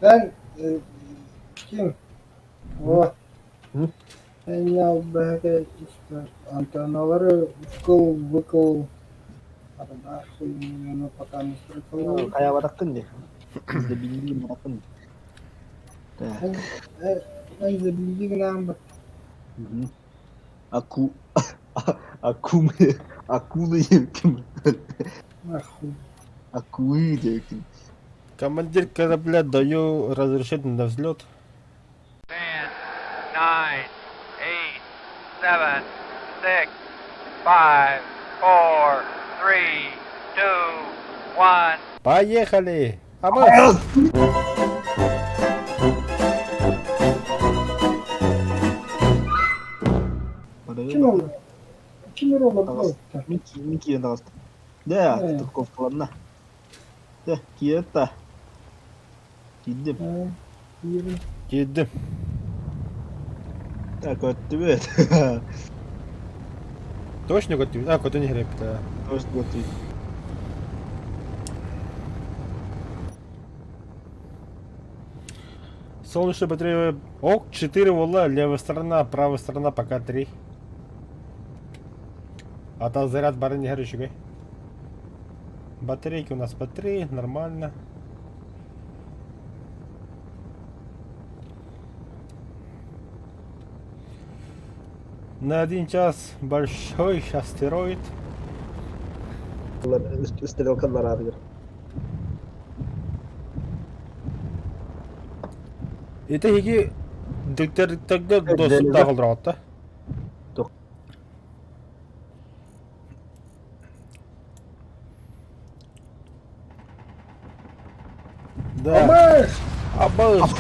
Ben kim? Hı? O en yavbahı işte antanaları vıkıl arada suyunu pakan sırkıl. Kayak batakan deh. Bisa bindi batakan. Dah. En en zebildi namba. Mhm. Aku aku aku yakin. Нахуй. Aku yakin. Командир корабля, даю разрешение на взлет. 10, 9, 8, 7, 6, 5, 4, 3, 2, 1. Поехали! А мы... Kim oldu? Kim oldu bu? Miki yang takas. Dah, Evet. tutup kolanna. Dah, kita. Gittim. Yürü. Girdim. Так, вот тебе. Точно готовить? А, кот не греб, да. Может, вот и. Солнечная батарея. Ок, 4 волла, левая сторона, правая сторона пока 3. А там заряд бары не горючий. Батарейки у нас по 3, нормально. На 1 час большой астероид. Стрелка на радио. Это хиги дикторитагда доступ тагылдырат да. Да. Ama Абыз.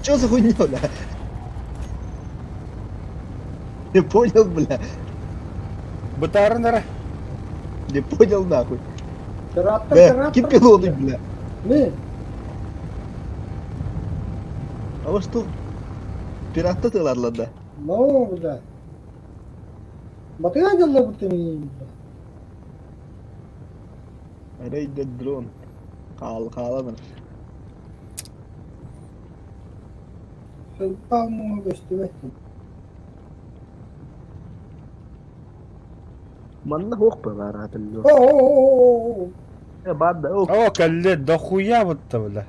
Что за хуйня, бля? Не понял, бля. Бытарнер. Не понял, нахуй. Пираттар, Бля, пираттар. какие пилоты, бля? Ne? А вот что? Пираты ты ладно, да? Ne oldu? Batıya geldi bu temi. Raid the drone. Kal, Sen palmuğu göstermek. Mana hook بغارات اللون. Oo. بعد ده اوك. О, колет, да хуя вот-то, бля.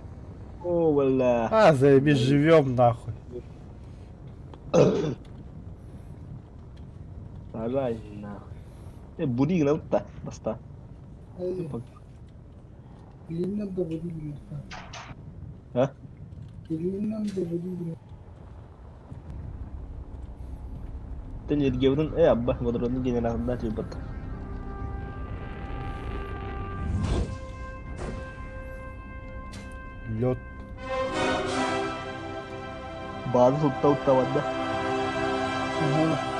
О, вала. А, заебись, живем нахуй. Правильно. Буди гнал та, баста. Elinden de vurayım. Ha? Elinden de vurayım. Ты не гевден, абба, модерный генерал да типа. Лед. Bazı tutta utta vada. Aha.